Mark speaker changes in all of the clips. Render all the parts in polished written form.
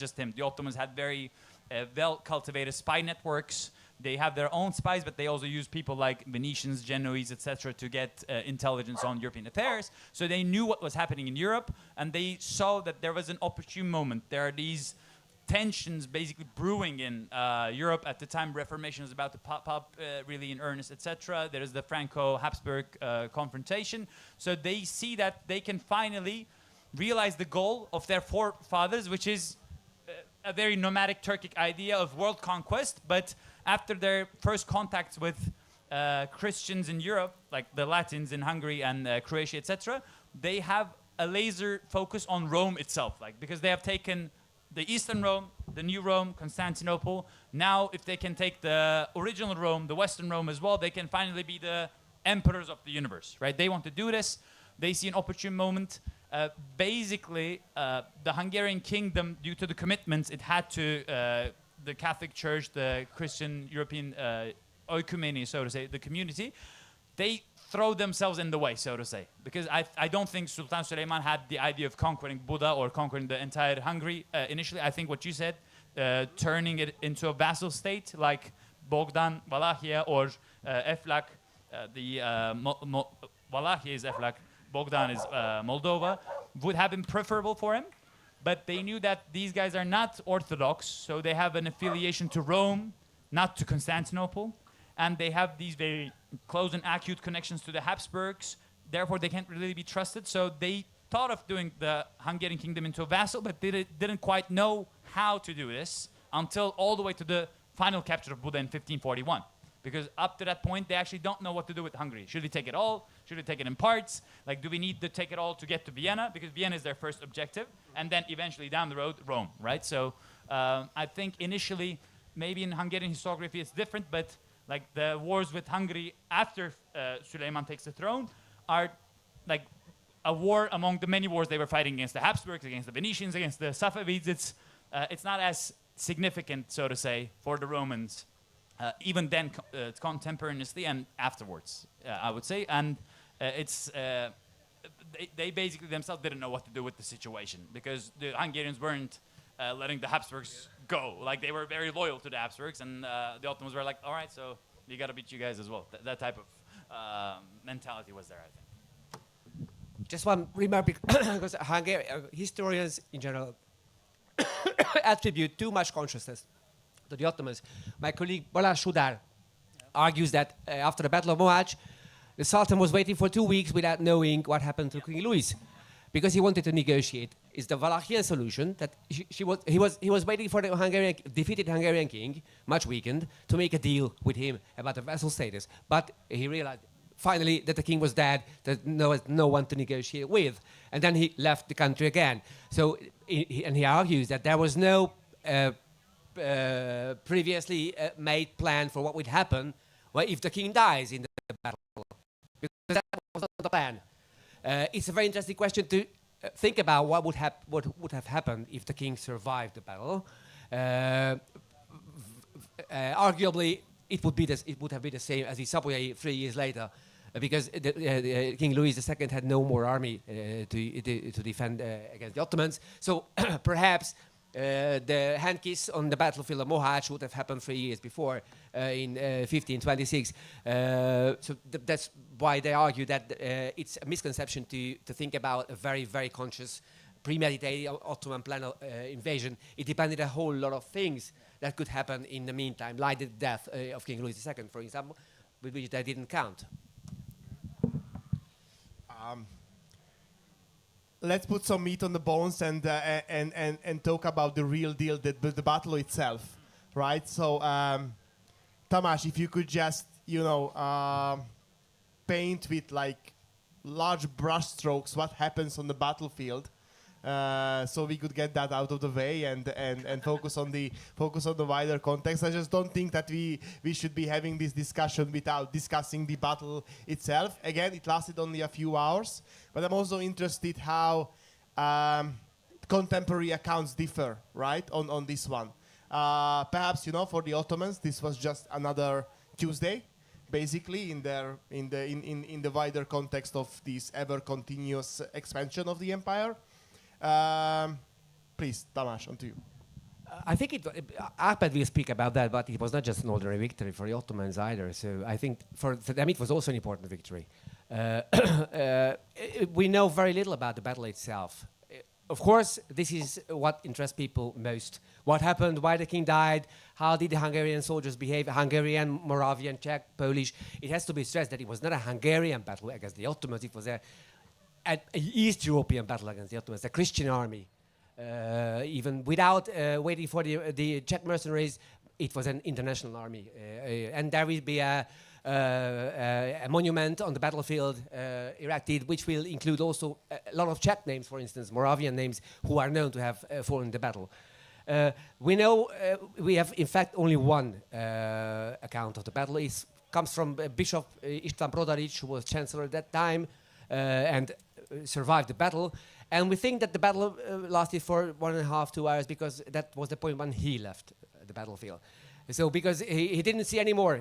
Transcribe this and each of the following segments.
Speaker 1: just him. The Ottomans had very well-cultivated spy networks. They have their own spies, but they also use people like Venetians, Genoese, etc. to get intelligence on European affairs. So they knew what was happening in Europe, and they saw that there was an opportune moment. There are these tensions basically brewing in Europe at the time. Reformation is about to pop up really in earnest, etc. There is the Franco-Habsburg confrontation. So they see that they can finally realize the goal of their forefathers, which is a very nomadic Turkic idea of world conquest. But after their first contacts with Christians in Europe, like the Latins in Hungary and Croatia, etc., they have a laser focus on Rome itself, like, because they have taken the Eastern Rome, the New Rome, Constantinople. Now, if they can take the original Rome, the Western Rome as well, they can finally be the emperors of the universe, right? They want to do this. They see an opportune moment. Basically, the Hungarian kingdom, due to the commitments it had to the Catholic Church, the Christian European oikumene, so to say, the community, they throw themselves in the way, so to say. Because I don't think Sultan Süleyman had the idea of conquering Buda or conquering the entire Hungary initially. I think what you said, turning it into a vassal state like Bogdan, Wallachia, or Eflak, Wallachia is Eflak, Bogdan is Moldova, would have been preferable for him. But they knew that these guys are not Orthodox, so they have an affiliation to Rome, not to Constantinople. And they have these very close and acute connections to the Habsburgs. Therefore, they can't really be trusted. So they thought of doing the Hungarian kingdom into a vassal, but didn't quite know how to do this until all the way to the final capture of Buda in 1541. Because up to that point, they actually don't know what to do with Hungary. Should we take it all? Should we take it in parts? Like, do we need to take it all to get to Vienna? Because Vienna is their first objective. And then eventually down the road, Rome, right? So I think initially, maybe in Hungarian historiography it's different, but like the wars with Hungary after Süleyman takes the throne are like a war among the many wars they were fighting against the Habsburgs, against the Venetians, against the Safavids. It's not as significant, so to say, for the Romans. Even then, contemporaneously and afterwards, I would say. And they basically themselves didn't know what to do with the situation because the Hungarians weren't letting the Habsburgs go. Like, they were very loyal to the Habsburgs, and the Ottomans were like, all right, so we got to beat you guys as well. That type of mentality was there, I think.
Speaker 2: Just one remark, because historians in general attribute too much consciousness to the Ottomans. My colleague Balázs Sudár argues that after the Battle of Mohács, the Sultan was waiting for 2 weeks without knowing what happened to King Louis, because he wanted to negotiate. It's the Wallachian solution that he was waiting for the defeated Hungarian king, much weakened, to make a deal with him about the vassal status. But he realized finally that the king was dead, that no one to negotiate with, and then he left the country again. So he argues that there was no previously made plan for what would happen if the king dies in the battle, because that was not the plan. It's a very interesting question to think about what would have happened if the king survived the battle. Arguably, it would have been the same as the subway 3 years later, because King Louis II had no more army to defend against the Ottomans. So perhaps the hand kiss on the battlefield of Mohács would have happened 3 years before, in 1526. So that's why they argue that it's a misconception to think about a very, very conscious, premeditated Ottoman plan of invasion. It depended on a whole lot of things that could happen in the meantime, like the death of King Louis II, for example, with which they didn't count.
Speaker 3: Let's put some meat on the bones and talk about the real deal, the battle itself, right? So, Tamás, if you could just, paint with like large brushstrokes what happens on the battlefield, so we could get that out of the way and focus on the wider context. I just don't think that we should be having this discussion without discussing the battle itself. Again, it lasted only a few hours, but I'm also interested how contemporary accounts differ, right, on this one. Perhaps, for the Ottomans, this was just another Tuesday, basically, in the wider context of this ever continuous expansion of the empire. Please, Tamás, on to you.
Speaker 2: I think Ahmed will speak about that, but it was not just an ordinary victory for the Ottomans either. So I think for them it was also an important victory. We know very little about the battle itself. Of course, this is what interests people most. What happened, why the king died, how did the Hungarian soldiers behave, Hungarian, Moravian, Czech, Polish. It has to be stressed that it was not a Hungarian battle against the Ottomans, it was an East European battle against the Ottomans, a Christian army. Even without waiting for the Czech mercenaries, it was an international army. And there will be a monument on the battlefield erected, which will include also a lot of Czech names, for instance, Moravian names, who are known to have fallen in the battle. We know we have, in fact, only one account of the battle. It comes from Bishop István Brodarics, who was chancellor at that time and survived the battle. And we think that the battle lasted for 1.5 to 2 hours because that was the point when he left the battlefield. So because he didn't see any more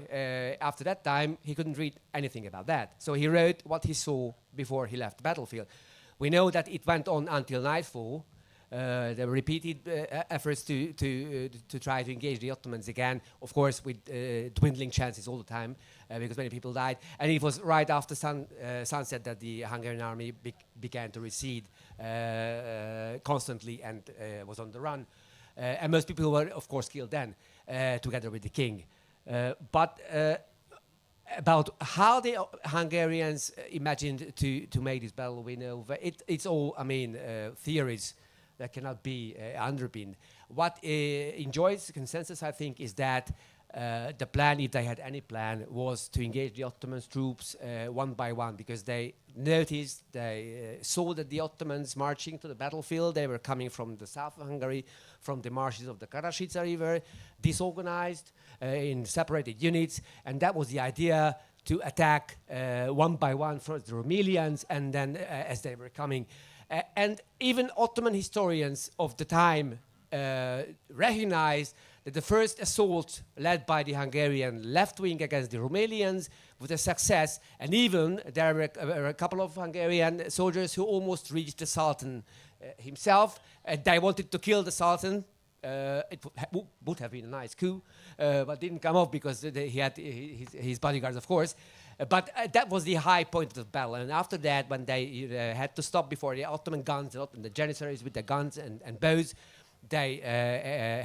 Speaker 2: after that time, he couldn't read anything about that. So he wrote what he saw before he left the battlefield. We know that it went on until nightfall. There were repeated efforts to try to engage the Ottomans again, of course with dwindling chances all the time because many people died. And it was right after sunset that the Hungarian army began to recede constantly and was on the run. And most people were, of course, killed then, together with the king. But about how the Hungarians imagined to make this battle, we know it's all, I mean, theories that cannot be underpinned. What enjoys consensus, I think, is that the plan, if they had any plan, was to engage the Ottoman troops one by one, because they noticed, they saw that the Ottomans marching to the battlefield, they were coming from the south of Hungary, from the marshes of the Karashica River, disorganized in separated units, and that was the idea, to attack one by one first the Rumelians, and then as they were coming. And even Ottoman historians of the time recognized that the first assault led by the Hungarian left wing against the Rumelians was a success, and even there were a couple of Hungarian soldiers who almost reached the Sultan himself. They wanted to kill the Sultan. It would have been a nice coup, but didn't come off because he had his bodyguards, of course. But that was the high point of the battle. And after that, when they had to stop before the Ottoman guns and the Janissaries with the guns and bows, they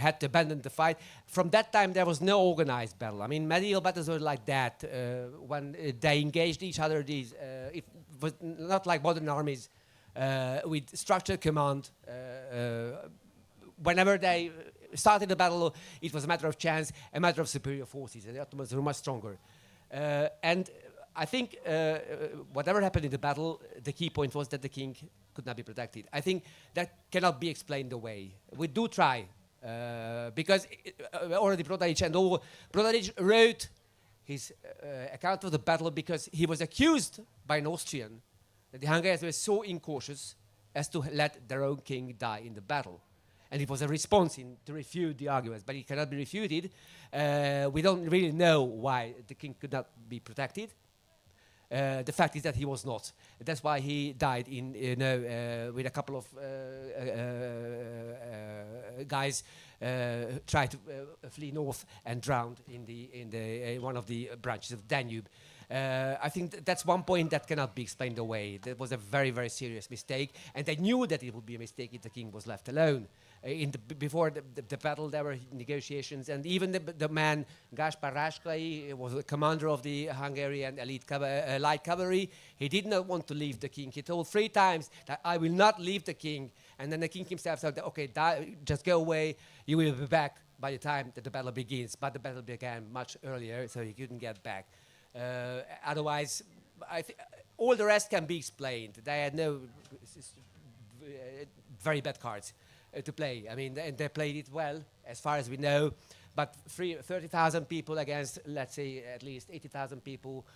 Speaker 2: had to abandon the fight. From that time, there was no organized battle. I mean, medieval battles were like that. When they engaged each other, it was not like modern armies with structured command. Whenever they started the battle, it was a matter of chance, a matter of superior forces. And the Ottomans were much stronger. And I think whatever happened in the battle, the key point was that the king could not be protected. I think that cannot be explained away. We do try, because already Brodarics wrote his account of the battle because he was accused by an Austrian that the Hungarians were so incautious as to let their own king die in the battle. And it was a response to refute the arguments, but it cannot be refuted. We don't really know why the king could not be protected. The fact is that he was not. That's why he died with a couple of guys tried to flee north and drowned in one of the branches of Danube. I think that's one point that cannot be explained away. That was a very, very serious mistake, and they knew that it would be a mistake if the king was left alone. Before the battle, there were negotiations, and even the man Gáspár Ráskai was the commander of the Hungarian elite light cavalry. He did not want to leave the king. He told 3 times that I will not leave the king, and then the king himself said, "Okay, just go away. You will be back by the time that the battle begins." But the battle began much earlier, so he couldn't get back. Otherwise, all the rest can be explained. They had no very bad cards to play. I mean, they played it well, as far as we know, but 30,000 people against, let's say, at least 80,000 people,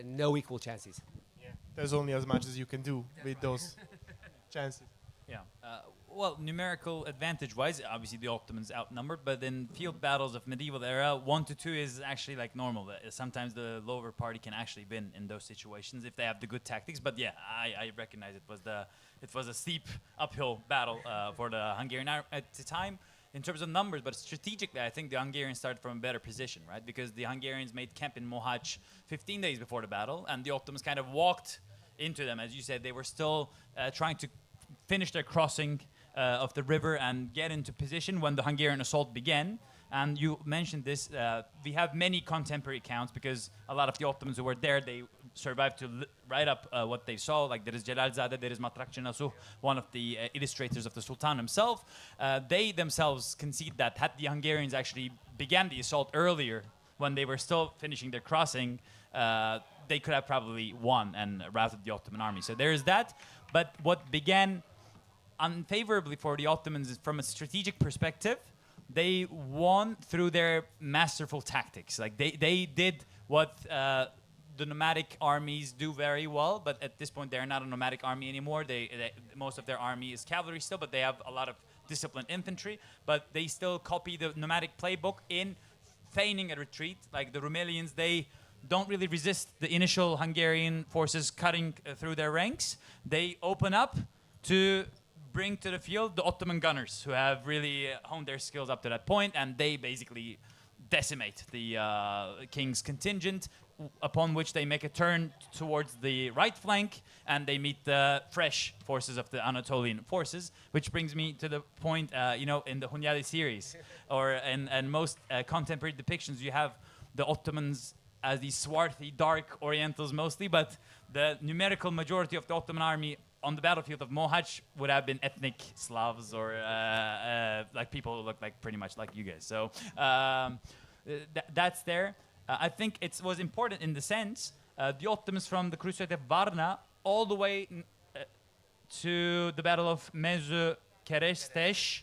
Speaker 2: no equal chances.
Speaker 3: Yeah. There's only as much as you can do with those chances.
Speaker 1: Yeah. Well, numerical advantage-wise, obviously the Ottomans outnumbered, but in field battles of medieval era, 1 to 2 is actually like normal. Sometimes the lower party can actually win in those situations if they have the good tactics. But yeah, I recognize it was a steep uphill battle for the Hungarian army at the time. in terms of numbers, but strategically, I think the Hungarians started from a better position, right? Because the Hungarians made camp in Mohács 15 days before the battle, and the Ottomans kind of walked into them. As you said, they were still trying to finish their crossing of the river and get into position when the Hungarian assault began. And you mentioned this, we have many contemporary accounts because a lot of the Ottomans who were there, they survived to write up what they saw. Like there is Celalzade, there is Matrakçı Nasuh, one of the illustrators of the Sultan himself. They themselves concede that had the Hungarians actually began the assault earlier, when they were still finishing their crossing, they could have probably won and routed the Ottoman army. So there is that. But what began unfavorably for the Ottomans is from a strategic perspective, they won through their masterful tactics. Like they did what the nomadic armies do very well, but at this point they're not a nomadic army anymore. Most of their army is cavalry still, but they have a lot of disciplined infantry. But they still copy the nomadic playbook in feigning a retreat. Like the Rumelians, they don't really resist the initial Hungarian forces cutting through their ranks. They open up to bring to the field the Ottoman gunners, who have really honed their skills up to that point, and they basically decimate the king's contingent, upon which they make a turn towards the right flank, and they meet the fresh forces of the Anatolian forces, which brings me to the point, in the Hunyadi series, or in most contemporary depictions, you have the Ottomans as these swarthy, dark Orientals mostly, but the numerical majority of the Ottoman army on the battlefield of Mohács would have been ethnic Slavs or like people who look like pretty much like you guys. So that's there. I think it was important in the sense the Ottomans from the Crusade of Varna all the way to the Battle of Mező Keresztes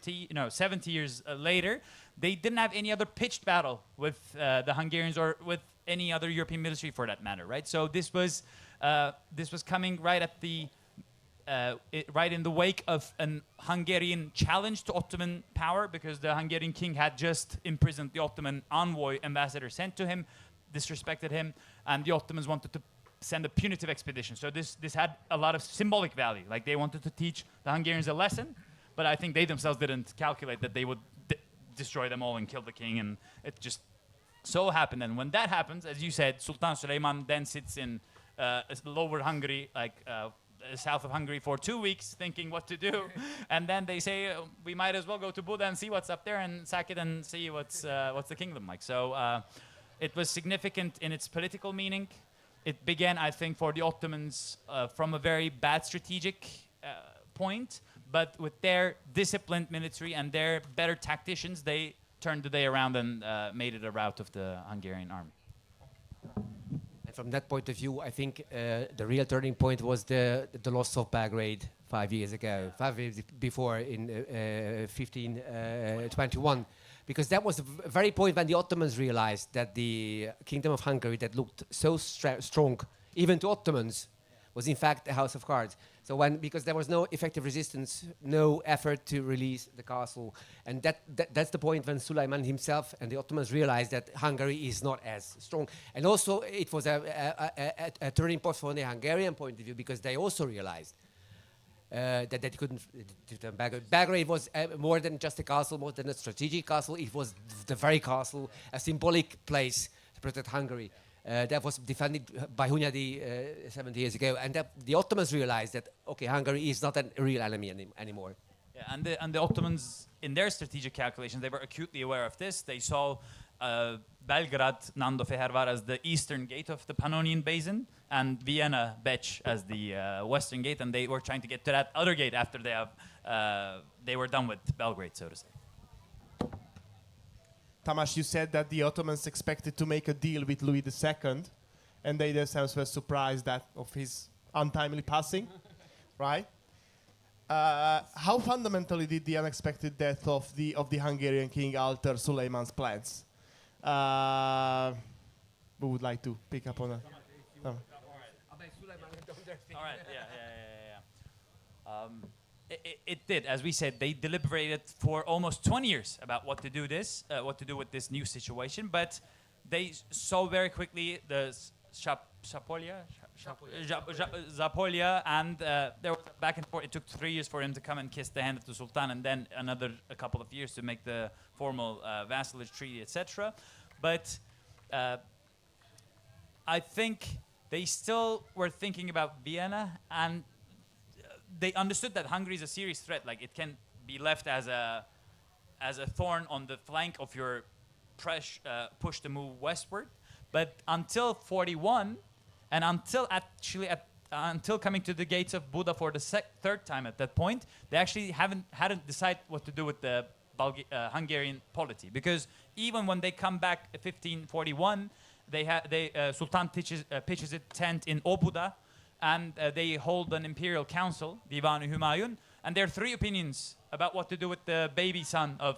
Speaker 1: 70 years later, they didn't have any other pitched battle with the Hungarians or with any other European military for that matter, right? So this was coming right at the right in the wake of an Hungarian challenge to Ottoman power, because the Hungarian king had just imprisoned the Ottoman envoy ambassador sent to him, disrespected him, and the Ottomans wanted to send a punitive expedition. So this had a lot of symbolic value. Like they wanted to teach the Hungarians a lesson, but I think they themselves didn't calculate that they would destroy them all and kill the king, and it just so happened. And when that happens, as you said, Sultan Süleyman then sits in lower Hungary, like south of Hungary, for 2 weeks, thinking what to do. And then they say, we might as well go to Buda and see what's up there and sack it and see what's the kingdom like. So it was significant in its political meaning. It began, I think, for the Ottomans from a very bad strategic point, but with their disciplined military and their better tacticians, they turned the day around and made it a rout of the Hungarian army.
Speaker 2: From that point of view, I think the real turning point was the loss of Belgrade 5 years ago, 5 years before in 1521, because that was the very point when the Ottomans realized that the Kingdom of Hungary, that looked so strong, even to Ottomans, was in fact a house of cards. So because there was no effective resistance, no effort to release the castle, and that's the point when Suleiman himself and the Ottomans realized that Hungary is not as strong. And also it was a turning point from the Hungarian point of view, because they also realized that they couldn't. Belgrade was more than just a castle, more than a strategic castle. It was the very castle, a symbolic place to protect Hungary. That was defended by Hunyadi 70 years ago, and the Ottomans realized that, okay, Hungary is not a real enemy anymore.
Speaker 1: Yeah, and the Ottomans, in their strategic calculations, they were acutely aware of this. They saw Belgrade, Nandofehérvár, as the eastern gate of the Pannonian Basin, and Vienna, Bécs, as the western gate, and they were trying to get to that other gate after they were done with Belgrade, so to say.
Speaker 3: Tamás, you said that the Ottomans expected to make a deal with Louis II, and they themselves were surprised of his untimely passing, right? How fundamentally did the unexpected death of the Hungarian king alter Suleiman's plans? Who would like to pick up on that?
Speaker 1: All right, yeah. It did. As we said, they deliberated for almost 20 years about what to do with this new situation. But they saw very quickly the Shapolia, Zapolya, and there was a back and forth. It took 3 years for him to come and kiss the hand of the Sultan, and then a couple of years to make the formal vassalage treaty, etc. But I think they still were thinking about Vienna, and they understood that Hungary is a serious threat. Like, it can be left as a thorn on the flank of your push to move westward. But until 41, and until coming to the gates of Buda for the third time at that point, they actually hadn't decided what to do with the Hungarian polity. Because even when they come back in 1541, Sultan pitches a tent in Obuda, and they hold an imperial council, Divan-ı Hümayun, and there are 3 opinions about what to do with the baby son of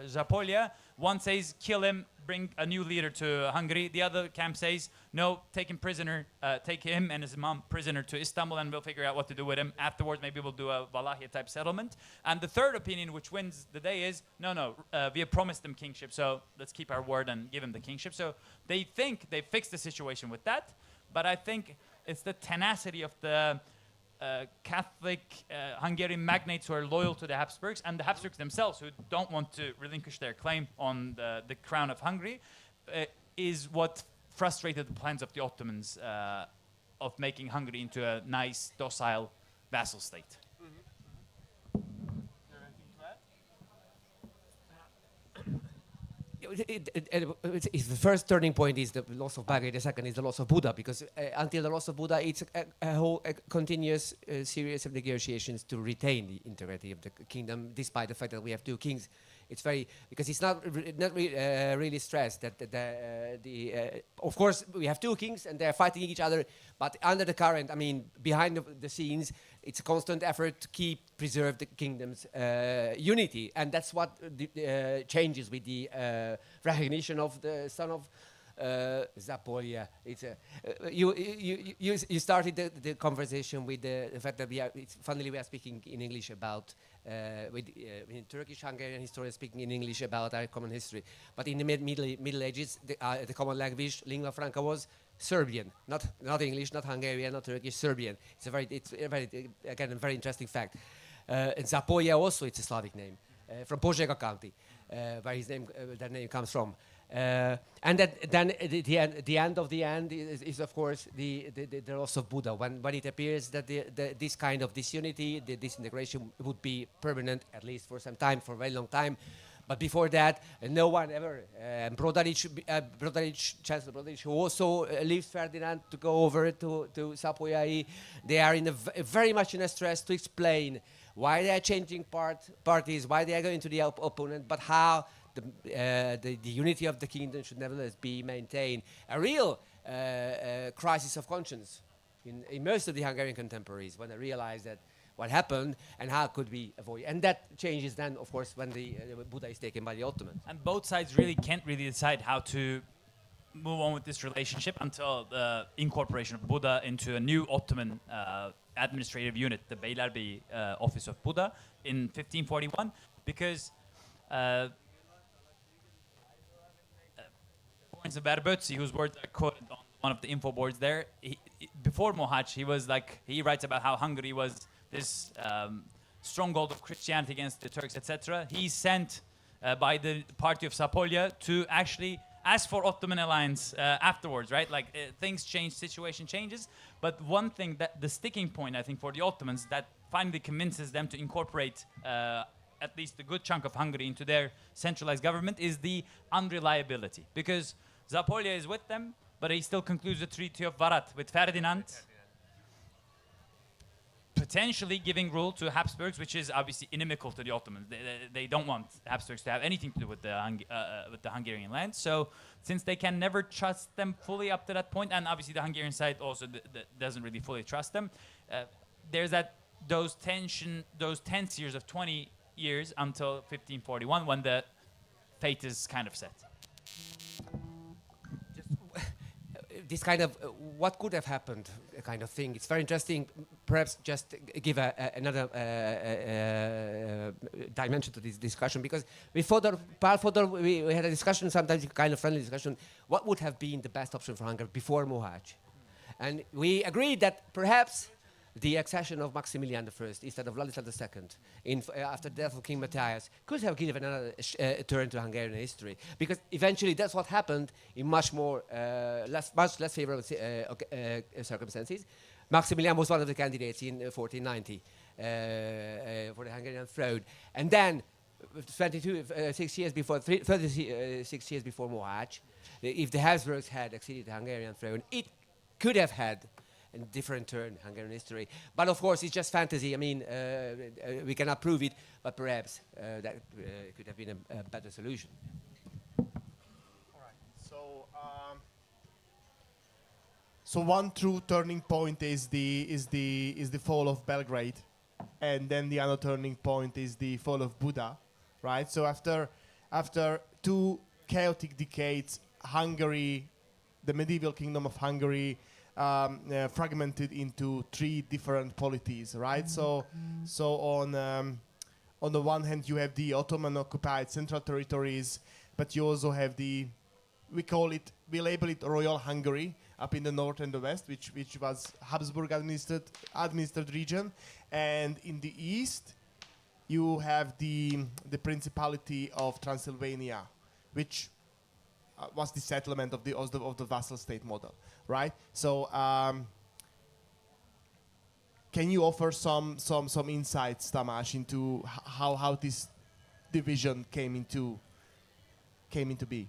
Speaker 1: Zapolya. One says, kill him, bring a new leader to Hungary. The other camp says, no, take him prisoner, take him and his mom prisoner to Istanbul, and we'll figure out what to do with him. Afterwards, maybe we'll do a Wallachia-type settlement. And the third opinion, which wins the day, is, no, we have promised him kingship, so let's keep our word and give him the kingship. So they think they fixed the situation with that, but I think it's the tenacity of the Catholic Hungarian magnates who are loyal to the Habsburgs, and the Habsburgs themselves who don't want to relinquish their claim on the crown of Hungary, is what frustrated the plans of the Ottomans of making Hungary into a nice, docile vassal state.
Speaker 2: The first turning point is the loss of Baghdad. The second is the loss of Buda, because until the loss of Buda, it's a whole continuous series of negotiations to retain the integrity of the kingdom, despite the fact that we have 2 kings. It's very, because it's not really stressed that of course we have 2 kings and they're fighting each other, but under the current, I mean, behind the scenes, it's a constant effort to preserve the kingdom's unity, and that's what changes with the recognition of the son of Zapolya. It's you started the conversation with the fact that funnily we are speaking in English about Turkish Hungarian historians speaking in English about our common history, but in the Middle Ages the common language, lingua franca, was Serbian, not English, not Hungarian, not Turkish, Serbian. It's a very interesting fact. And Zapolya also, it's a Slavic name from Požega County, where that name comes from. And then the end of the end is of course the loss of Buda, when it appears that this kind of disunity, the disintegration would be permanent, at least for some time, for a very long time. But before that, no one ever. Chancellor Brodaric, who also leaves Ferdinand to go over to Zapolya, they are very much in a stress to explain why they are changing parties, why they are going to the opponent, but how the unity of the kingdom should nevertheless be maintained. A real crisis of conscience in most of the Hungarian contemporaries, when they realize that what happened and how could we avoid. And that changes then, of course, when the Buda is taken by the Ottomans.
Speaker 1: And both sides really can't decide how to move on with this relationship until the incorporation of Buda into a new Ottoman administrative unit, the Beylerbeyi office of Buda, in 1541, because Verbötzi, whose words are quoted on one of the info boards there, before Mohács, he writes about how Hungary was this stronghold of Christianity against the Turks, etc. He's sent by the party of Zapolya to actually ask for Ottoman alliance afterwards, right? Like things change, situation changes. But one thing, that the sticking point, I think, for the Ottomans that finally convinces them to incorporate at least a good chunk of Hungary into their centralized government, is the unreliability. Because Zapolya is with them, but he still concludes the Treaty of Varat with Ferdinand, potentially giving rule to Habsburgs, which is obviously inimical to the Ottomans. They don't want Habsburgs to have anything to do with the Hungarian land. So since they can never trust them fully up to that point, and obviously the Hungarian side also doesn't really fully trust them, there's those tense years of 20 years until 1541, when the fate is kind of set.
Speaker 2: This kind of what could have happened kind of thing. It's very interesting. Perhaps just give another dimension to this discussion, because we had a discussion, sometimes a kind of friendly discussion. What would have been the best option for Hungary before Mohács? And we agreed that perhaps the accession of Maximilian I instead of Ladislav II after the death of King Matthias could have given another turn to Hungarian history, because eventually that's what happened in much less favorable circumstances. Maximilian was one of the candidates in 1490 for the Hungarian throne, and then 36 years before Mohács, if the Habsburgs had acceded to the Hungarian throne, it could have had a different turn Hungarian history. But of course, it's just fantasy. I mean, we cannot prove it, but perhaps that could have been a better solution.
Speaker 3: All right. So one true turning point is the fall of Belgrade, and then the other turning point is the fall of Buda, right? So after 2 chaotic decades, Hungary, the medieval kingdom of Hungary, fragmented into 3 different polities, right? So on the one hand you have the Ottoman occupied central territories, but you also have we label it Royal Hungary up in the north and the west, which was Habsburg administered region, and in the east you have the Principality of Transylvania, which was the settlement of the vassal state model, right? So can you offer some insights, Tamás, into how this division came into be?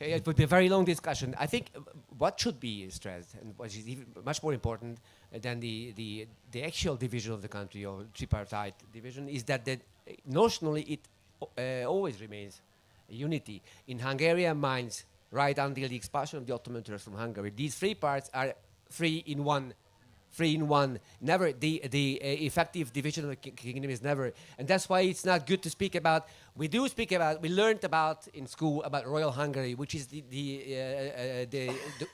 Speaker 2: It would be a very long discussion. I think what should be stressed, and what is even much more important than the actual division of the country or tripartite division, is that notionally it always remains unity. In Hungarian minds, right until the expulsion of the Ottoman Turks from Hungary, these 3 parts are 3 in 1. 3 in 1. Never the effective division of the kingdom is never, and that's why it's not good to speak about. We learned about in school about Royal Hungary, which is the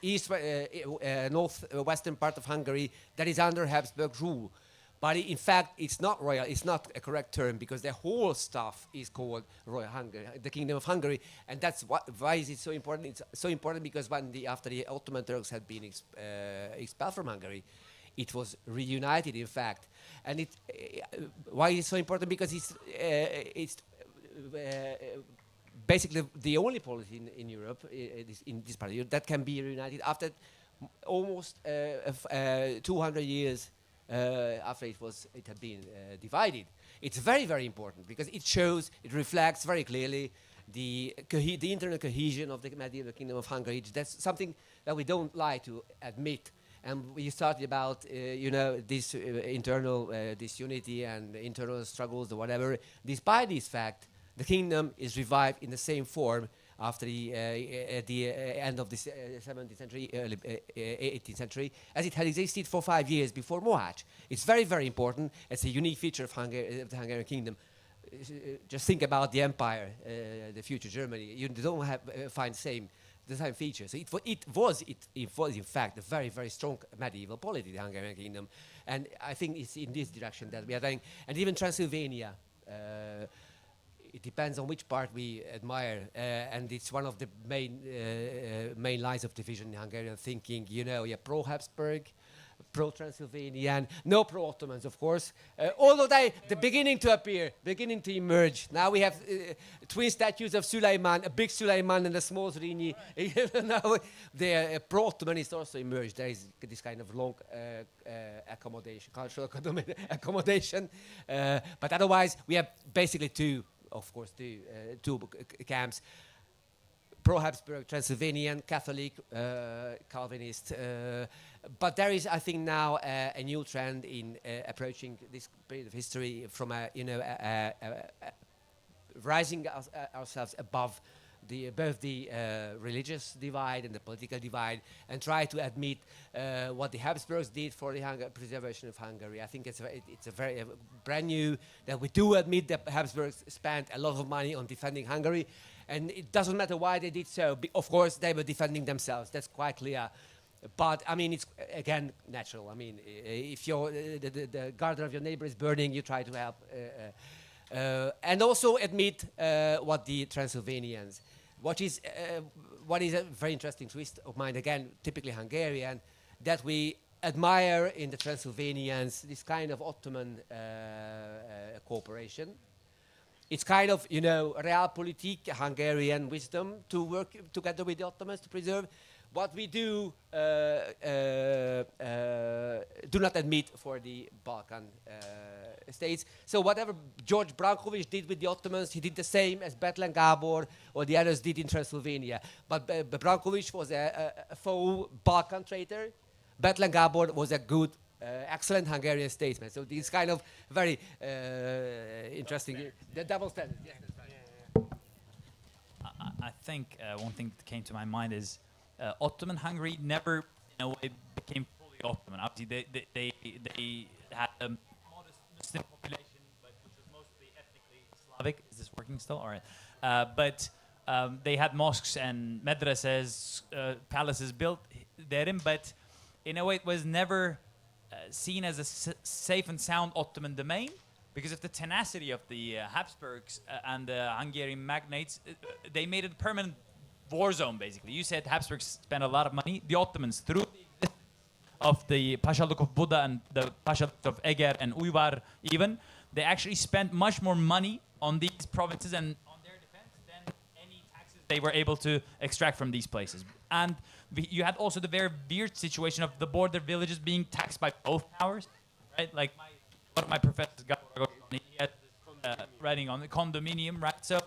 Speaker 2: east northwestern part of Hungary that is under Habsburg rule. But in fact, it's not royal. It's not a correct term, because the whole stuff is called Royal Hungary, the Kingdom of Hungary, and that's why is it so important. It's so important because after the Ottoman Turks had been expelled from Hungary, it was reunited, in fact. And why is it so important? Because it's basically the only polity in Europe, in this part of Europe, that can be reunited after almost 200 years after it had been divided. It's very, very important because it reflects very clearly the internal cohesion of the medieval kingdom of Hungary. That's something that we don't like to admit. And we started about, this internal disunity and internal struggles or whatever. Despite this fact, the kingdom is revived in the same form after at the end of the 17th century, early 18th century, as it had existed for 5 years before Mohács. It's very, very important. It's a unique feature of the Hungarian kingdom. Just think about the empire, the future Germany. You don't find the same features. So it was in fact a very, very strong medieval polity, the Hungarian kingdom, and I think it's in this direction that we are going. And even Transylvania, it depends on which part we admire, and it's one of the main lines of division in Hungarian thinking. You're pro-Habsburg, pro-Transylvanian, no pro-Ottomans, of course. Although they're beginning to emerge. Now we have twin statues of Suleiman, a big Suleiman and a small Zrínyi. Now the pro-Ottoman is also emerged. There is this kind of long cultural accommodation. But otherwise, we have basically two camps. Pro-Habsburg, Transylvanian, Catholic, Calvinist. But there is, I think, now a new trend in approaching this period of history from rising ourselves above both the religious divide and the political divide, and try to admit what the Habsburgs did for the preservation of Hungary. I think it's a very brand new that we do admit that Habsburgs spent a lot of money on defending Hungary, and it doesn't matter why they did so. Of course, they were defending themselves. That's quite clear. But I mean, it's again natural. I mean, if the garden of your neighbor is burning, you try to help, and also admit what the Transylvanians what is a very interesting twist of mine, again, typically Hungarian, that we admire in the Transylvanians this kind of Ottoman cooperation. It's kind of, realpolitik, Hungarian wisdom to work together with the Ottomans to preserve. What we do not admit for the Balkan states. So whatever George Branković did with the Ottomans, he did the same as Bethlen Gábor or the others did in Transylvania. But Branković was a faux Balkan traitor. Bethlen Gábor was a good, excellent Hungarian statesman. So this kind of very interesting. The double standard. Yes, that's right.
Speaker 1: I think one thing that came to my mind is Ottoman Hungary never, in a way, became fully Ottoman. Obviously, they had a modest Muslim population, but which was mostly ethnically Slavic. Is this working still? All right. But they had mosques and madrasas, palaces built therein, but in a way, it was never seen as a safe and sound Ottoman domain because of the tenacity of the Habsburgs and the Hungarian magnates. They made it a permanent war zone, basically. You said Habsburgs spent a lot of money. The Ottomans, through the existence of the Pashaluk of Buda and the Pashaluk of Eger and Uyvar even, they actually spent much more money on these provinces and on their defense than any taxes they were able to extract from these places. And you had also the very weird situation of the border villages being taxed by both powers, right? Like one of my professors, he had writing on the condominium, right? So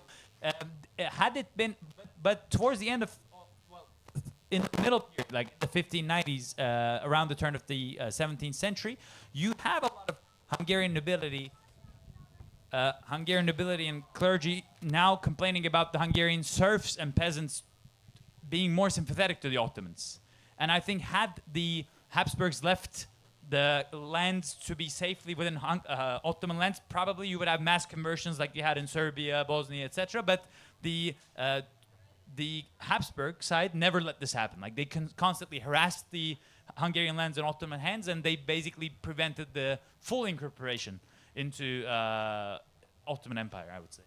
Speaker 1: had it been, but towards the end of, in the middle period, like the 1590s, around the turn of the 17th century, you have a lot of Hungarian nobility and clergy now complaining about the Hungarian serfs and peasants being more sympathetic to the Ottomans. And I think had the Habsburgs left the lands to be safely within Ottoman lands, probably you would have mass conversions like you had in Serbia, Bosnia, etc. But the Habsburg side never let this happen. Like they constantly harassed the Hungarian lands in Ottoman hands, and they basically prevented the full incorporation into Ottoman Empire, I would say.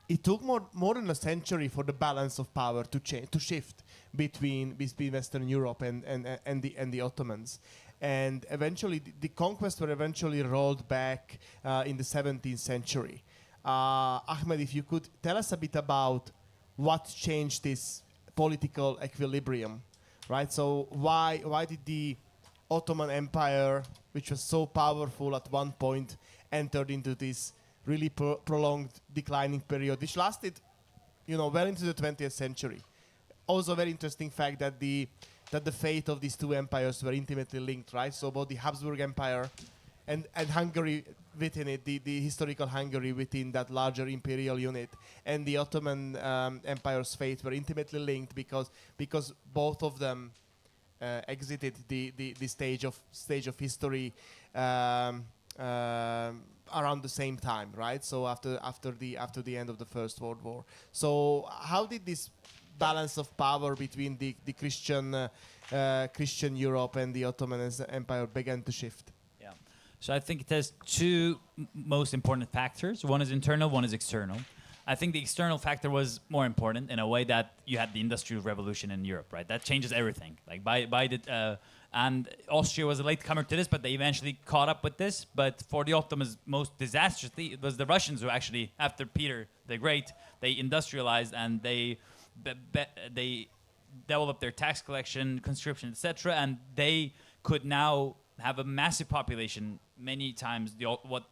Speaker 3: It took more than a century for the balance of power to shift between Western Europe and the Ottomans, and eventually the conquests were eventually rolled back in the 17th century. Ahmed, if you could tell us a bit about what changed this political equilibrium, right? So why did the Ottoman Empire, which was so powerful at one point, entered into this really prolonged declining period, which lasted, well into the 20th century. Also, a very interesting fact that the fate of these two empires were intimately linked, right? So both the Habsburg Empire and Hungary within it, the historical Hungary within that larger imperial unit, and the Ottoman Empire's fate were intimately linked because both of them exited the stage of history around the same time, right? So after the end of the First World War. So how did this balance of power between the Christian Europe and the Ottoman Empire begin to shift?
Speaker 1: Yeah. So I think it has two most important factors. One is internal, one is external. I think the external factor was more important in a way that you had the Industrial Revolution in Europe, right? That changes everything. Like by the and Austria was a latecomer to this, but they eventually caught up with this. But for the Ottomans, most disastrously, it was the Russians who actually, after Peter the Great, they industrialized and they developed their tax collection, conscription, etc., and they could now have a massive population, many times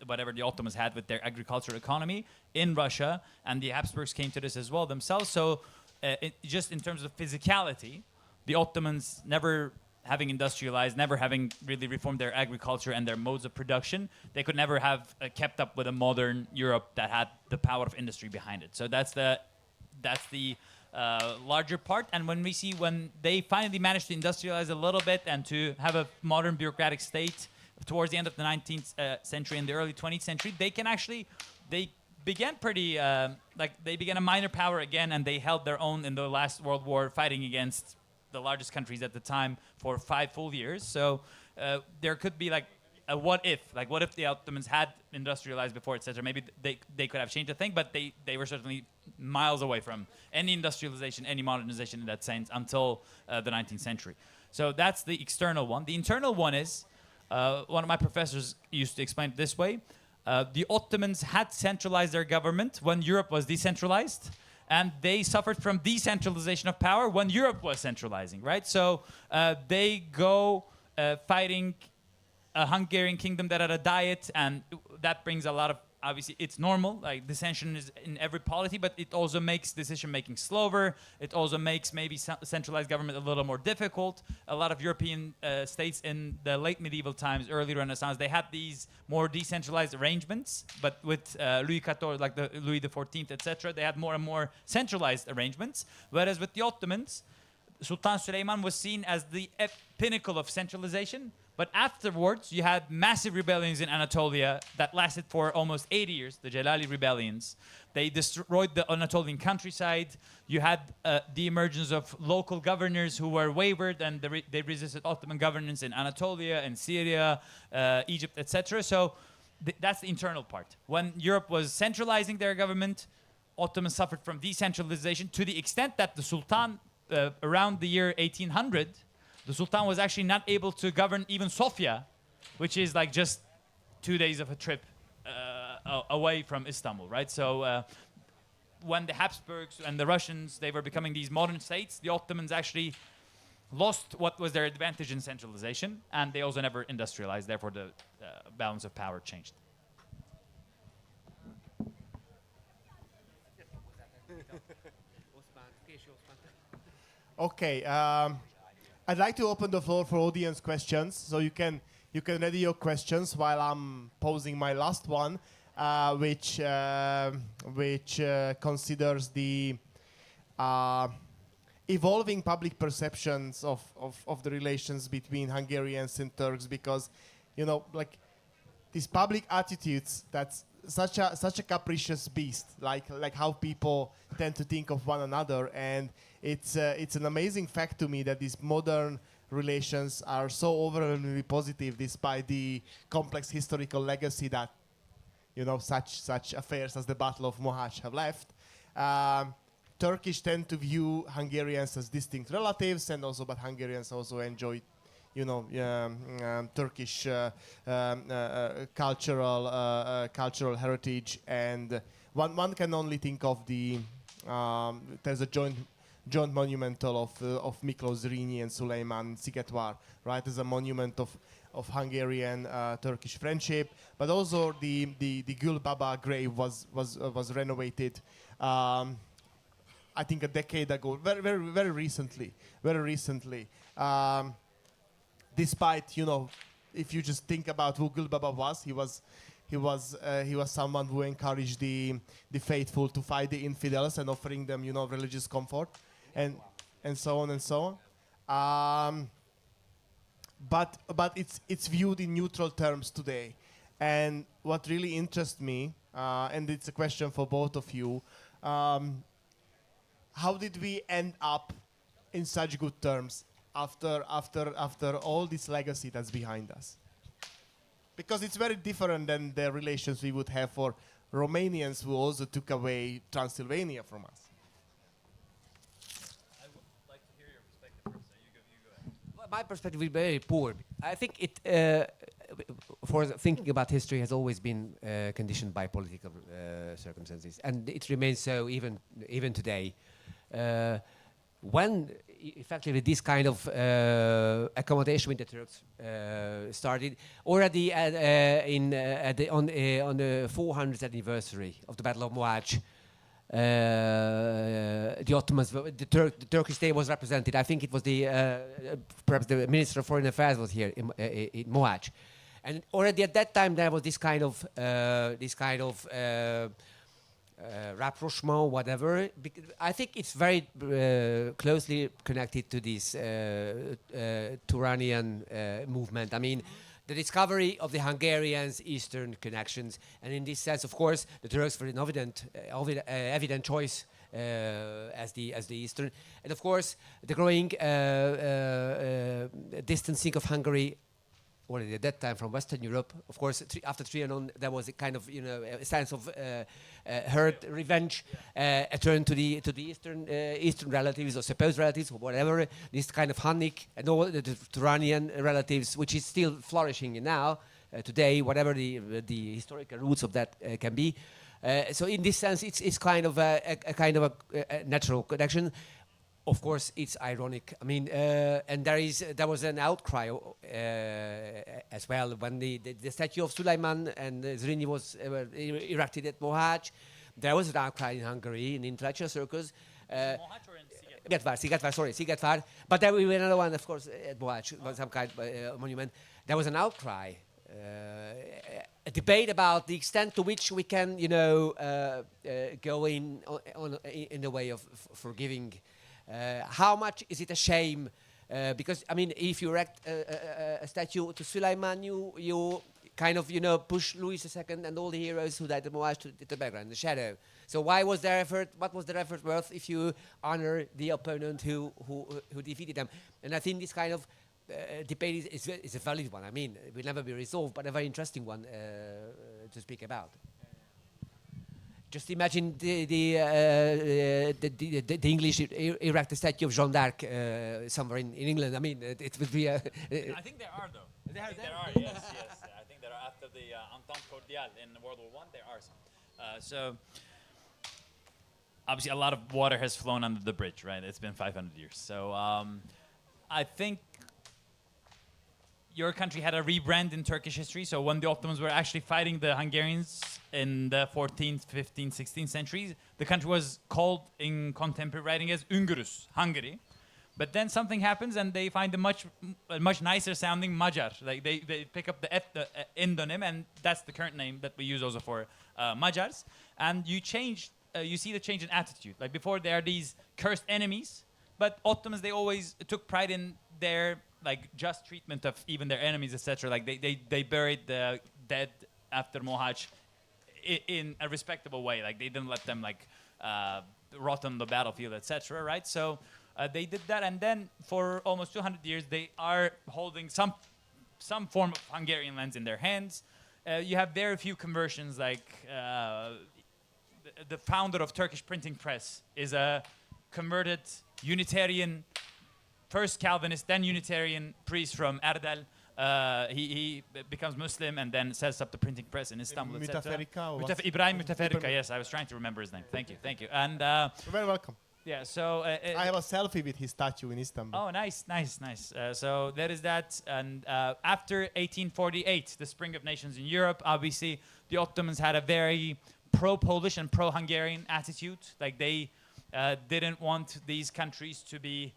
Speaker 1: whatever the Ottomans had with their agricultural economy in Russia, and the Habsburgs came to this as well themselves. So just in terms of physicality, the Ottomans never having industrialized, never having really reformed their agriculture and their modes of production, they could never have kept up with a modern Europe that had the power of industry behind it. So that's the larger part. And when they finally managed to industrialize a little bit and to have a modern bureaucratic state towards the end of the 19th century and the early 20th century, they began they began a minor power again, and they held their own in the last World War, fighting against the largest countries at the time for 5 full years. So there could be a what if, like what if the Ottomans had industrialized before, etc. Maybe they could have changed the thing, but they were certainly miles away from any industrialization, any modernization in that sense until the 19th century. So that's the external one. The internal one is, one of my professors used to explain it this way. The Ottomans had centralized their government when Europe was decentralized, and they suffered from decentralization of power when Europe was centralizing, right? So they go fighting a Hungarian kingdom that had a diet, and that brings a lot of, obviously it's normal, like dissension is in every polity, but it also makes decision making slower. It also makes maybe centralized government a little more difficult. A lot of European states in the late medieval times, early Renaissance, they had these more decentralized arrangements, but with Louis XIV, like the Louis XIV, etc., they had more and more centralized arrangements. Whereas with the Ottomans, Sultan Süleyman was seen as the pinnacle of centralization. But afterwards, you had massive rebellions in Anatolia that lasted for almost 80 years, the Celali rebellions. They destroyed the Anatolian countryside. You had the emergence of local governors who were wavered, and they resisted Ottoman governance in Anatolia and Syria, Egypt, etc. So that's the internal part. When Europe was centralizing their government, Ottomans suffered from decentralization to the extent that the Sultan, around the year 1800, the Sultan was actually not able to govern even Sofia, which is like just 2 days of a trip away from Istanbul, right? So when the Habsburgs and the Russians, they were becoming these modern states, the Ottomans actually lost what was their advantage in centralization, and they also never industrialized. Therefore, the balance of power changed.
Speaker 3: Okay. I'd like to open the floor for audience questions, so you can ready your questions while I'm posing my last one, which considers the evolving public perceptions of the relations between Hungarians and Turks, because, you know, like these public attitudes, that's such a capricious beast, like how people tend to think of one another. And it's an amazing fact to me that these modern relations are so overwhelmingly positive, despite the complex historical legacy that, you know, such affairs as the Battle of Mohács have left. Turkish tend to view Hungarians as distinct relatives, and also, but Hungarians also enjoy, you know, Turkish cultural heritage. And one can only think of the there's a joint monumental of Miklós Zrínyi and Sulejman Szigetvár, right? As a monument of Hungarian Turkish friendship, but also the Gülbaba grave was renovated. I think a decade ago, very recently. Despite, you know, if you just think about who Gülbaba was, he was someone who encouraged the faithful to fight the infidels and offering them, you know, religious comfort, and so on and so on. But it's viewed in neutral terms today. And what really interests me, and it's a question for both of you, how did we end up in such good terms after all this legacy that's behind us? Because it's very different than the relations we would have for Romanians who also took away Transylvania from us.
Speaker 1: I would like to hear your perspective first, so you go ahead.
Speaker 2: Well, my perspective is very poor. I think it, for thinking about history, has always been conditioned by political circumstances, and it remains so even today. When effectively this kind of accommodation with the Turks started, already on the 400th anniversary of the Battle of Mohács, the Ottomans, the Turkish state was represented. I think it was perhaps the Minister of Foreign Affairs was here in Mohács, and already at that time there was this kind of rapprochement, whatever. I think it's very closely connected to this Turanian movement. I mean, the discovery of the Hungarians' eastern connections, and in this sense, of course, the Turks were an evident choice as the eastern, and of course, the growing distancing of Hungary already at that time from Western Europe. Of course, after Trianon, there was a kind of a sense of hurt, revenge, a turn to the eastern relatives or supposed relatives or whatever. This kind of Hunnic and all the Turanian relatives, which is still flourishing now today, whatever the historical roots of that can be. So in this sense, it's kind of a natural connection. Of course, it's ironic. I mean, and there was an outcry as well when the statue of Suleiman and Zrini was erected at Mohács. There was an outcry in Hungary in intellectual circles.
Speaker 1: Mohács or in
Speaker 2: Szigetvár. But there was another one, of course, at Mohács, some kind of monument. There was an outcry, a debate about the extent to which we can, go in the way of forgiving. How much is it a shame? Because, I mean, if you erect a statue to Suleiman, you kind of, push Louis II and all the heroes who died at Mohács to the background, the shadow. So why was their effort, what was their effort worth if you honor the opponent who defeated them? And I think this kind of debate is a valid one. I mean, it will never be resolved, but a very interesting one to speak about. Just imagine the English erect a statue of Jeanne d'Arc somewhere in England. I mean, it would be a...
Speaker 1: I think there are, though. There are, yes. I think there are after the Entente Cordiale in World War I, there are some. So, obviously, a lot of water has flown under the bridge, right? It's been 500 years. So, I think your country had a rebrand in Turkish history. So when the Ottomans were actually fighting the Hungarians in the 14th, 15th, 16th centuries, the country was called in contemporary writing as Ungurus, Hungary. But then something happens and they find a much nicer sounding Magyar. Like they pick up the endonym, and that's the current name that we use also for Magyars. And you see the change in attitude. Like before, there are these cursed enemies, but Ottomans, they always took pride in their just treatment of even their enemies, etc. Like they buried the dead after Mohács in a respectable way. Like they didn't let them rot on the battlefield, etc. Right? So they did that, and then for almost 200 years they are holding some form of Hungarian lands in their hands. You have very few conversions. The founder of Turkish printing press is a converted Unitarian. First Calvinist, then Unitarian priest from Erdel. He becomes Muslim and then sets up the printing press in Istanbul, etc. Ibrahim Müteferrika, yes, I was trying to remember his name. Thank you. And
Speaker 3: you're very welcome.
Speaker 1: Yeah, so...
Speaker 3: I have a selfie with his statue in Istanbul.
Speaker 1: Oh, nice. So there is that. And after 1848, the Spring of Nations in Europe, obviously, the Ottomans had a very pro-Polish and pro-Hungarian attitude. Like they didn't want these countries to be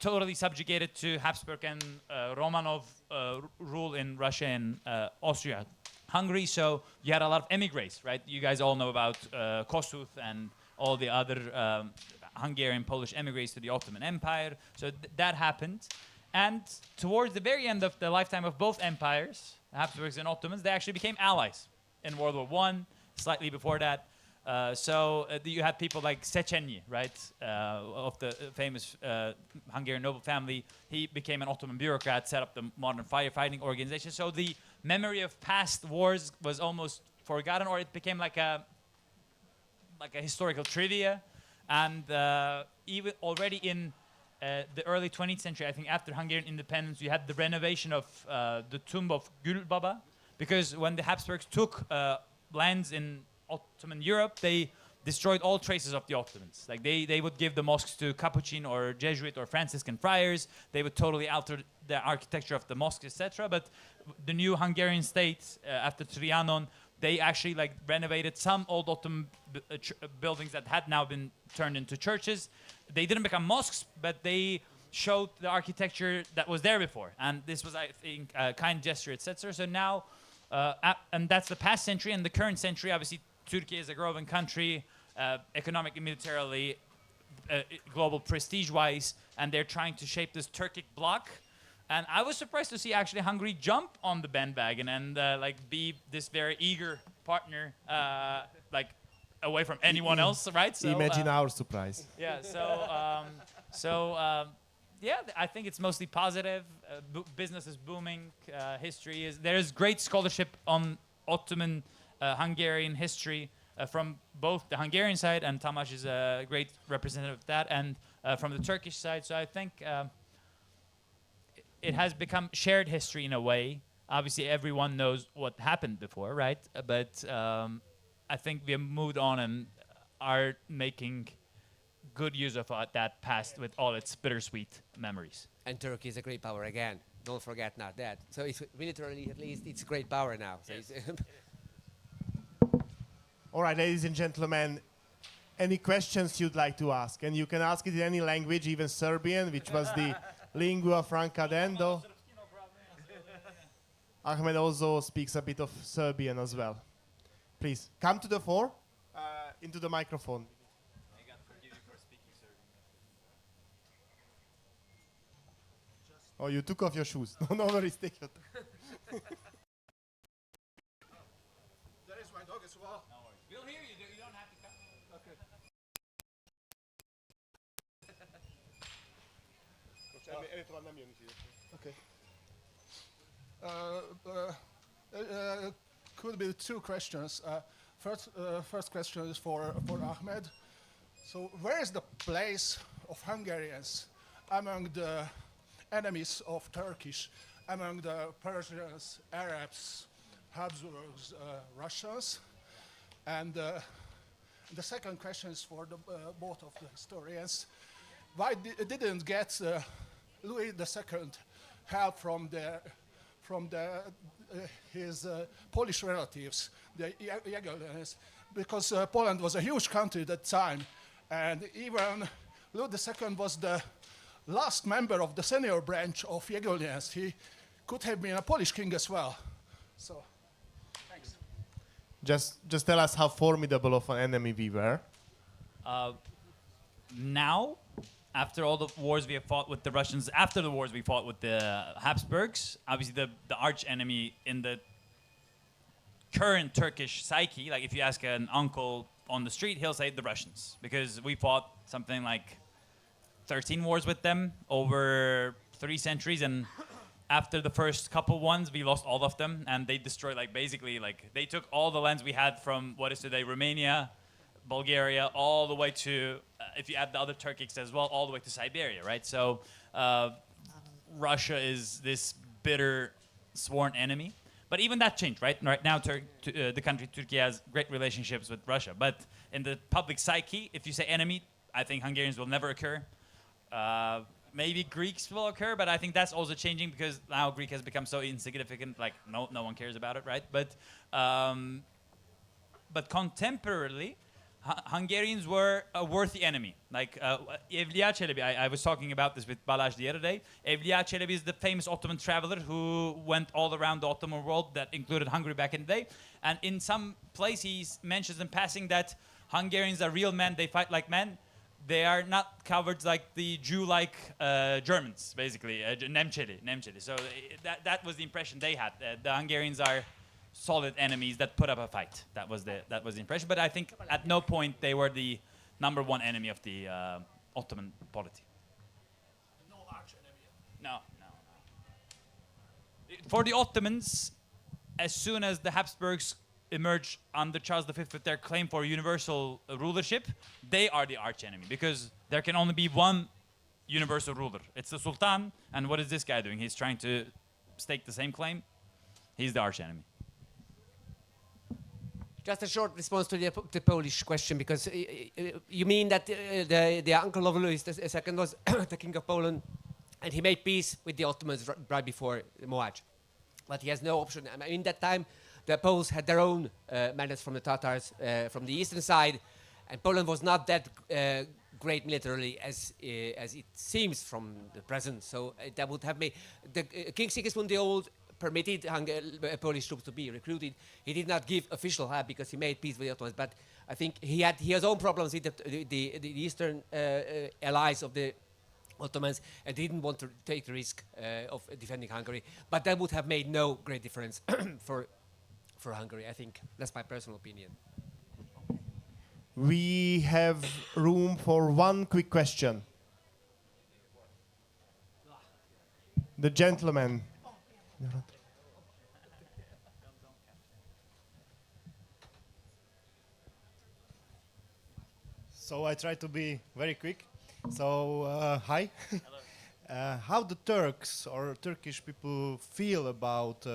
Speaker 1: totally subjugated to Habsburg and Romanov rule in Russia and Austria, Hungary. So you had a lot of emigres, right? You guys all know about Kossuth and all the other Hungarian, Polish emigres to the Ottoman Empire. So that happened. And towards the very end of the lifetime of both empires, Habsburgs and Ottomans, they actually became allies in World War I, slightly before that. So you had people like Széchenyi, right, of the famous Hungarian noble family. He became an Ottoman bureaucrat, set up the modern firefighting organization. So the memory of past wars was almost forgotten, or it became like a historical trivia. And even already in the early 20th century, I think after Hungarian independence, you had the renovation of the tomb of Gül Baba, because when the Habsburgs took lands in Ottoman Europe, they destroyed all traces of the Ottomans. Like they would give the mosques to Capuchin or Jesuit or Franciscan friars. They would totally alter the architecture of the mosques, etc. But the new Hungarian state after Trianon, they actually renovated some old Ottoman buildings that had now been turned into churches. They didn't become mosques, but they showed the architecture that was there before. And this was, I think, a kind gesture, etc. So now, and that's the past century. And the current century, obviously, Turkey is a growing country, economically, militarily, global prestige-wise, and they're trying to shape this Turkic bloc. And I was surprised to see actually Hungary jump on the bandwagon and be this very eager partner, away from anyone else, right? So,
Speaker 3: imagine our surprise.
Speaker 1: Yeah. yeah, I think it's mostly positive. Business is booming. History is there is great scholarship on Ottoman Hungarian history from both the Hungarian side, and Tamás is a great representative of that, and from the Turkish side. So I think it has become shared history in a way. Obviously, everyone knows what happened before, right? But I think we have moved on and are making good use of that past with all its bittersweet memories.
Speaker 2: And Turkey is a great power again. Don't forget not that. So it's militarily, at least, it's a great power now. So
Speaker 1: Yes.
Speaker 3: All right, ladies and gentlemen, any questions you'd like to ask? And you can ask it in any language, even Serbian, which was the lingua franca then, though. Ahmed also speaks a bit of Serbian as well. Please, come to the fore, into the microphone. Oh, you took off your shoes. No worries, take your time.
Speaker 4: There is my dog as well.
Speaker 1: No worries. We'll hear you. You don't have to come.
Speaker 4: Okay. Could be two questions. First question is for Ahmed. So, where is the place of Hungarians among the enemies of Turkish, among the Persians, Arabs, Habsburgs, Russians? And the second question is for both of the historians. Why didn't get Louis II help from his Polish relatives, the Jagiellonians? Because Poland was a huge country at that time, and even Louis II was the last member of the senior branch of Jagiellonians. He could have been a Polish king as well. So, thanks.
Speaker 3: Just tell us how formidable of an enemy we were.
Speaker 1: Now, after all the wars we have fought with the Russians, after the wars we fought with the Habsburgs, obviously the arch enemy in the current Turkish psyche, like if you ask an uncle on the street, he'll say the Russians, because we fought something like 13 wars with them over 3 centuries, and after the first couple ones, we lost all of them, and they destroyed, like, basically, like, they took all the lands we had from what is today Romania, Bulgaria, all the way to, if you add the other Turkics as well, all the way to Siberia, right? So Russia is this bitter sworn enemy. But even that changed, right? Right now, the country Turkey has great relationships with Russia. But in the public psyche, if you say enemy, I think Hungarians will never occur. Maybe Greeks will occur, but I think that's also changing because now Greek has become so insignificant, like no one cares about it, right? But contemporarily, Hungarians were a worthy enemy. Like Evliya Çelebi, I was talking about this with Balázs the other day. Evliya Çelebi is the famous Ottoman traveler who went all around the Ottoman world, that included Hungary back in the day. And in some place he mentions in passing that Hungarians are real men, they fight like men. They are not covered like the Jew-like Germans, basically, Nemçeli. So that was the impression they had. The Hungarians are solid enemies that put up a fight. That was the impression. But I think at no point they were the #1 enemy of the Ottoman polity.
Speaker 4: No arch enemy.
Speaker 1: No. For the Ottomans, as soon as the Habsburgs emerged under Charles V with their claim for universal rulership, they are the arch enemy because there can only be one universal ruler. It's the Sultan, and what is this guy doing? He's trying to stake the same claim. He's the arch enemy.
Speaker 2: Just a short response to the Polish question, because you mean that the uncle of Louis II was the king of Poland, and he made peace with the Ottomans right before Mohács. But he has no option. I mean, in that time, the Poles had their own mandates from the Tatars from the eastern side, and Poland was not that great militarily as it seems from the present. So that would have made King Sigismund the Old permitted Polish troops to be recruited. He did not give official help because he made peace with the Ottomans. But I think he had his own problems with the eastern allies of the Ottomans, and didn't want to take the risk of defending Hungary. But that would have made no great difference for Hungary. I think that's my personal opinion.
Speaker 3: We have room for one quick question. The gentleman.
Speaker 5: So I try to be very quick. So hi. How the Turks or Turkish people feel about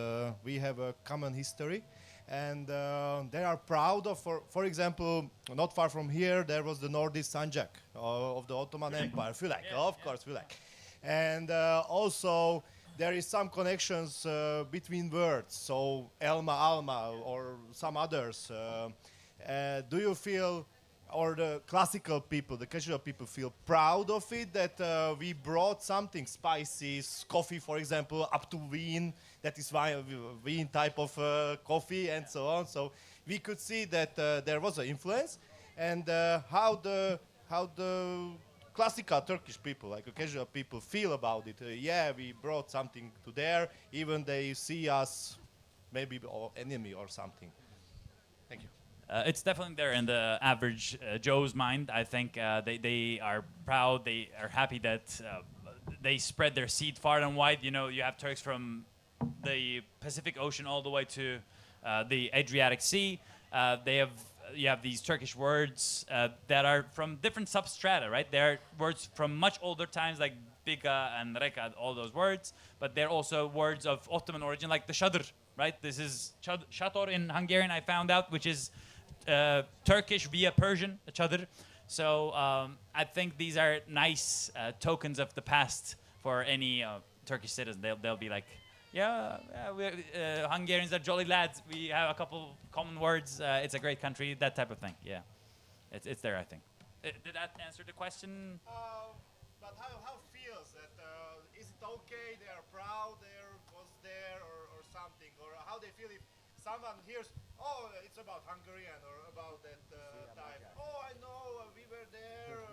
Speaker 5: we have a common history, and they are proud of. For example, not far from here there was the Nordic Sancak of the Ottoman Empire. Fülek, of course, Fülek, and also there is some connections between words. So Elma, Alma, or some others. Do you feel? Or the classical people, the casual people feel proud of it, that we brought something, spices, coffee, for example, up to Wien, that is Wien type of coffee and so on. So we could see that there was an influence, and how the classical Turkish people, like casual people, feel about it. Yeah, we brought something to there, even they see us maybe enemy or something. Thank you.
Speaker 1: It's definitely there in the average Joe's mind. I think they are proud, they are happy that they spread their seed far and wide. You know, you have Turks from the Pacific Ocean all the way to the Adriatic Sea. You have these Turkish words that are from different substrata, right? They're words from much older times, like Biga and Reka, all those words. But they're also words of Ottoman origin, like the Shadır, right? This is Shator in Hungarian, I found out, which is Turkish via Persian, Çadır. So I think these are nice tokens of the past for any Turkish citizen. They'll be like, yeah, Hungarians are jolly lads. We have a couple common words. It's a great country, that type of thing. Yeah, it's there, I think. Did that answer the question?
Speaker 5: But how feels that? Is it okay? They are proud. There or something, or how they feel if someone hears, oh, it's about Hungarian or about that time. Oh, I know, we were there.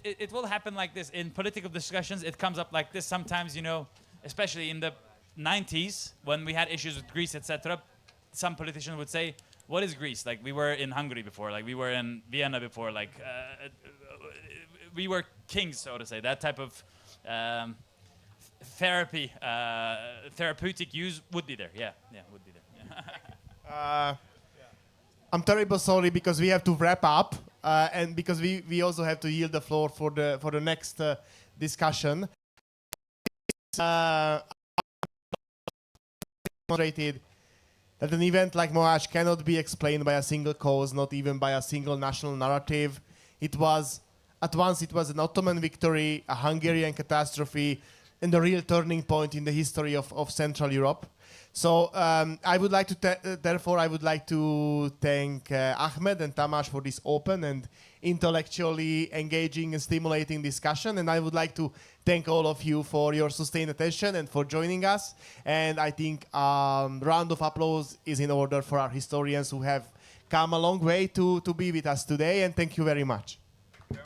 Speaker 1: It will happen like this in political discussions. It comes up like this sometimes, you know, especially in the 90s when we had issues with Greece, etc. Some politicians would say, "What is Greece? Like we were in Hungary before, like we were in Vienna before, like we were kings, so to say." That type of therapeutic use would be there. Yeah, would be there.
Speaker 3: I'm terribly sorry because we have to wrap up, and because we also have to yield the floor for the next discussion. Demonstrated that an event like Mohács cannot be explained by a single cause, not even by a single national narrative. It was an Ottoman victory, a Hungarian catastrophe, and a real turning point in the history of Central Europe. So I would like to thank Ahmed and Tamás for this open and intellectually engaging and stimulating discussion. And I would like to thank all of you for your sustained attention and for joining us. And I think a round of applause is in order for our historians who have come a long way to be with us today. And thank you very much.
Speaker 1: Yeah.